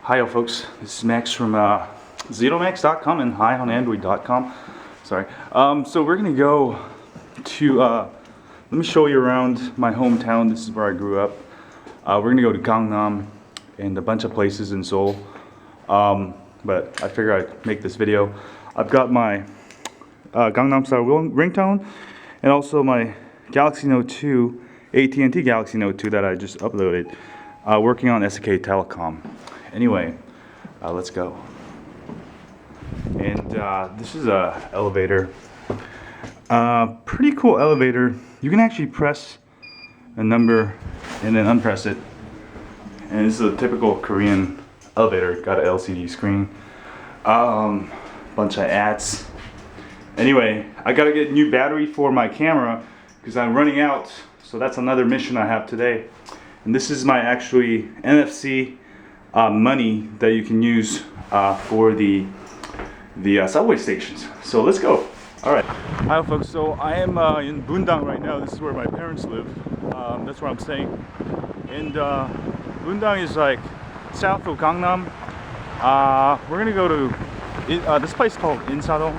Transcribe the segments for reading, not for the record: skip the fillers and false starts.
Hi folks, this is Max from ZeroMax.com and hi on Android.com. Sorry. So we're gonna go to, let me show you around my hometown. This is where I grew up. We're gonna go to Gangnam and a bunch of places in Seoul. But I figured I'd make this video. I've got my Gangnam style ringtone and also my Galaxy Note 2, AT&T Galaxy Note 2 that I just uploaded, working on SK Telecom. Anyway, let's go. And this is a elevator. Pretty cool elevator. You can actually press a number and then unpress it. And this is a typical Korean elevator. Got an LCD screen. Bunch of ads. Anyway, I gotta get a new battery for my camera because I'm running out. So that's another mission I have today. And this is my actually NFC money that you can use for the subway stations. So let's go. All right. Hi folks, so I am in Bundang right now. This is where my parents live. That's where I'm staying. And Bundang is like south of Gangnam. We're gonna go to this place called Insadong.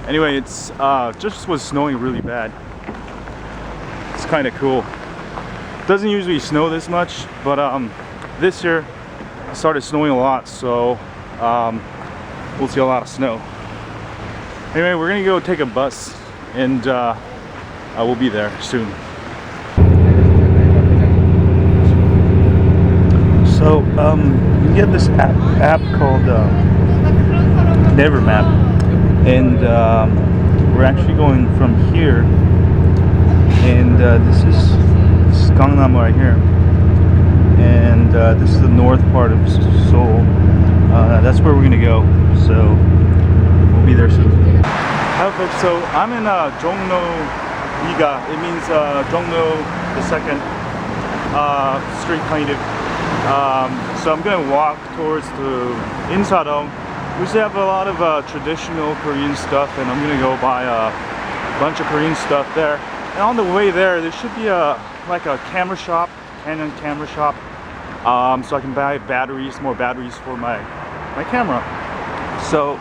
Anyway, it's just was snowing really bad. It's kind of cool. Doesn't usually snow this much, but this year it started snowing a lot, so we'll see a lot of snow. Anyway, we're gonna go take a bus, and I will be there soon. So you get this app called Never Map, and we're actually going from here, and this is Gangnam right here, and this is the north part of Seoul. That's where we're gonna go, so we'll be there soon. Hi folks, so I'm in Jongno-iga. It means Jongno the second street kind of. So I'm gonna walk towards the Insadong, which they have a lot of traditional Korean stuff, and I'm gonna go buy a bunch of Korean stuff there. And on the way there should be like a camera shop, Canon camera shop, so I can buy more batteries for my camera. So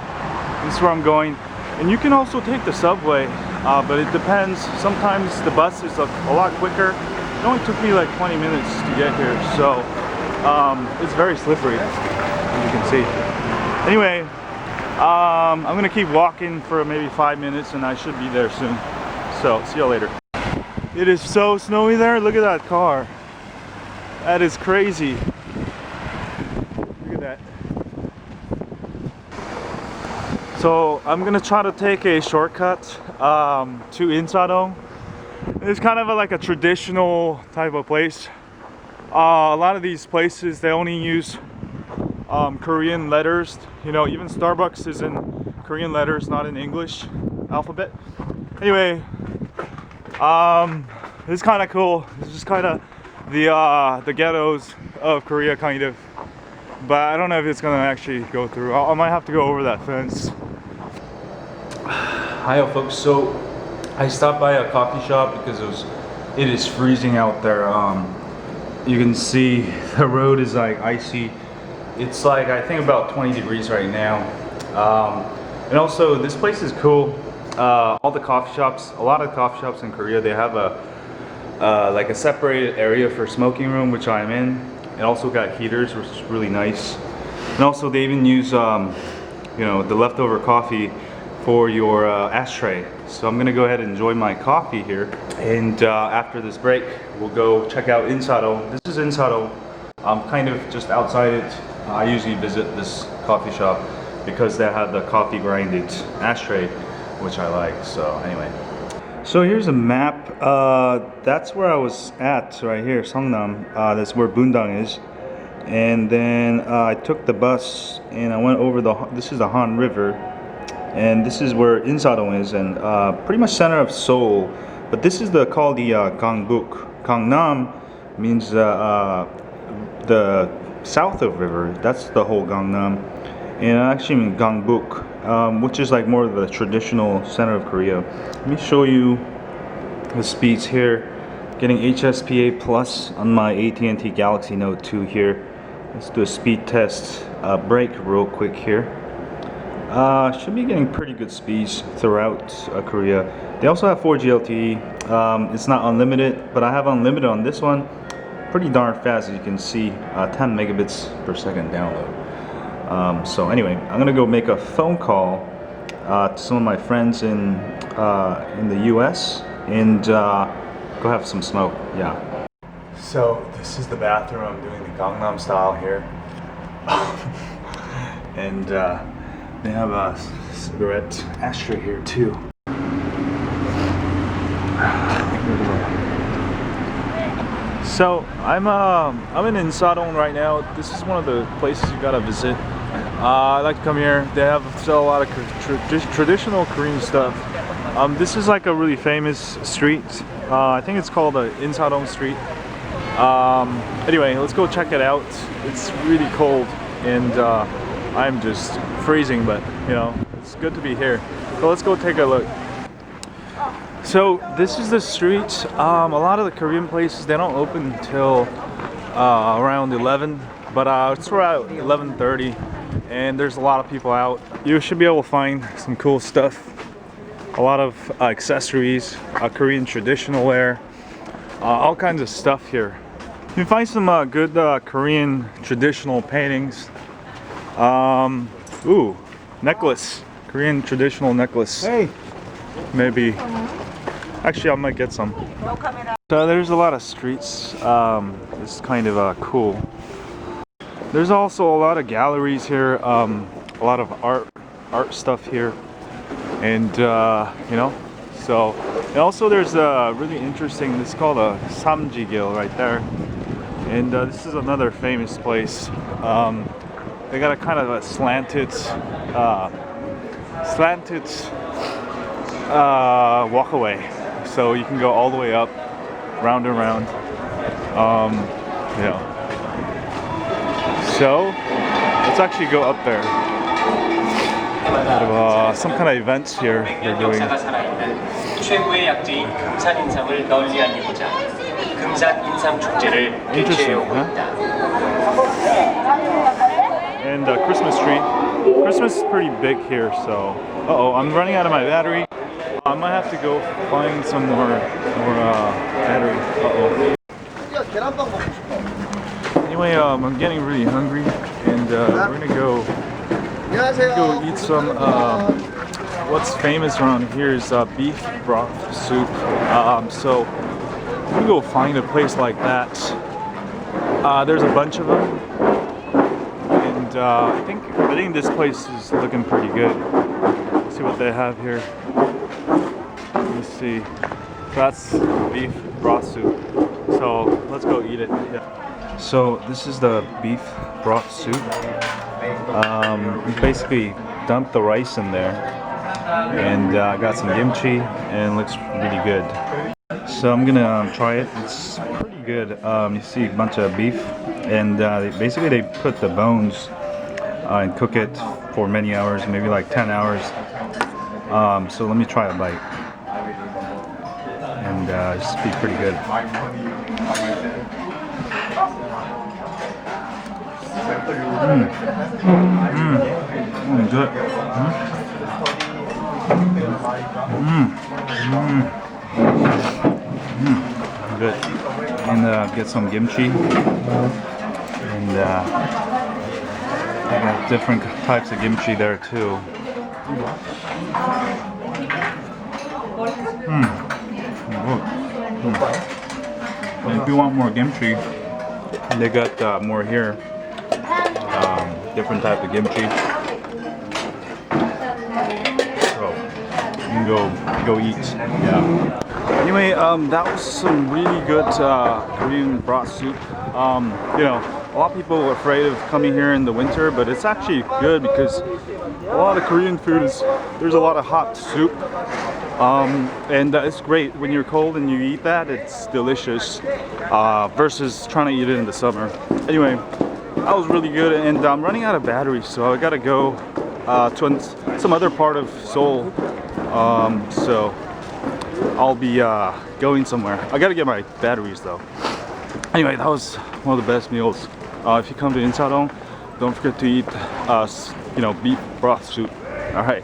this is where I'm going. And you can also take the subway, but it depends. Sometimes the bus is a lot quicker. It only took me like 20 minutes to get here, so it's very slippery, as you can see. Anyway, I'm gonna keep walking for maybe 5 minutes and I should be there soon. So see you later. It is so snowy there. Look at that car. That is crazy. Look at that. So I'm gonna try to take a shortcut to Insadong. It's kind of like a traditional type of place. A lot of these places, they only use Korean letters. You know, even Starbucks is in Korean letters, not in English alphabet. Anyway, it's kind of cool. It's just kind of the ghettos of Korea, kind of. But I don't know if it's gonna actually go through. I might have to go over that fence. Hi folks, so I stopped by a coffee shop because it is freezing out there. You can see the road is like icy. It's like, I think about 20 degrees right now. And also this place is cool. All the coffee shops, a lot of coffee shops in Korea, they have like a separated area for smoking room, which I'm in. It also got heaters, which is really nice. And also they even use you know, the leftover coffee for your ashtray. So I'm gonna go ahead and enjoy my coffee here, and after this break we'll go check out Insadong. This is Insadong. I'm kind of just outside it. I usually visit this coffee shop because they have the coffee grinded ashtray, which I like. So anyway, so here's a map. That's where I was at right here, Seongnam. That's where Bundang is. And then I took the bus and I went over this is the Han River, and this is where Insadong is, and pretty much center of Seoul. But this is called the Gangbuk. Gangnam means the south of river. That's the whole Gangnam, and I actually mean Gangbuk, which is like more of the traditional center of Korea. Let me show you the speeds here. Getting HSPA plus on my AT&T Galaxy Note 2 here. Let's do a speed test break real quick here. Should be getting pretty good speeds throughout Korea. They also have 4G LTE. It's not unlimited, but I have unlimited on this one. Pretty darn fast, as you can see, 10 megabits per second download. So anyway, I'm gonna go make a phone call to some of my friends in the US and go have some smoke. Yeah. So this is the bathroom. I'm doing the Gangnam style here, and they have a cigarette ashtray here too. So I'm in Insadong right now. This is one of the places you gotta visit. I like to come here. They sell a lot of traditional Korean stuff. This is like a really famous street. I think it's called Insadong Street. Anyway, let's go check it out. It's really cold and I'm just freezing, but you know, it's good to be here. So let's go take a look. So this is the street. A lot of the Korean places, they don't open until around 11, but it's around 11:30 and there's a lot of people out. You should be able to find some cool stuff. A lot of accessories, Korean traditional wear, all kinds of stuff here. You can find some good Korean traditional paintings. Ooh, necklace, Korean traditional necklace. Hey, maybe. Actually, I might get some. So there's a lot of streets. It's kind of cool. There's also a lot of galleries here. A lot of art stuff here, and you know. So, and also there's a really interesting. This is called a Samjigil right there, and this is another famous place. They got a kind of a slanted walkway, so you can go all the way up, round and round. You know. So let's actually go up there. Some kind of events here they're doing. 최고의 약재인 금산 인삼을 널리 알리고자 금산 인삼 축제를 개최하고 있다. And Christmas tree. Christmas is pretty big here, so I'm running out of my battery. I might have to go find some more battery. Anyway, I'm getting really hungry, and we're gonna go eat some. What's famous around here is beef broth soup. So we're gonna go find a place like that. There's a bunch of them, and I think this place is looking pretty good. Let's see what they have here. Let me see. That's beef broth soup. So let's go eat it. Yeah. So this is the beef broth soup. We basically dumped the rice in there, and got some kimchi, and it looks really good. So I'm gonna try it. It's pretty good. You see a bunch of beef, and they put the bones and cook it for many hours, maybe like 10 hours. So let me try a bite, and it's be pretty good. Good. Good. And get some kimchi, and they got different types of kimchi there too. And if you want more kimchi, they got more here. Different type of kimchi. So you can go eat. Yeah. Anyway, that was some really good Korean broth soup. You know, a lot of people are afraid of coming here in the winter, but it's actually good because a lot of Korean food there's a lot of hot soup. And it's great when you're cold and you eat that. It's delicious versus trying to eat it in the summer. Anyway, that was really good, and I'm running out of batteries, so I gotta go to some other part of Seoul. So I'll be going somewhere. I gotta get my batteries though. Anyway, that was one of the best meals If you come to Insadong, don't forget to eat, beef broth soup. All right.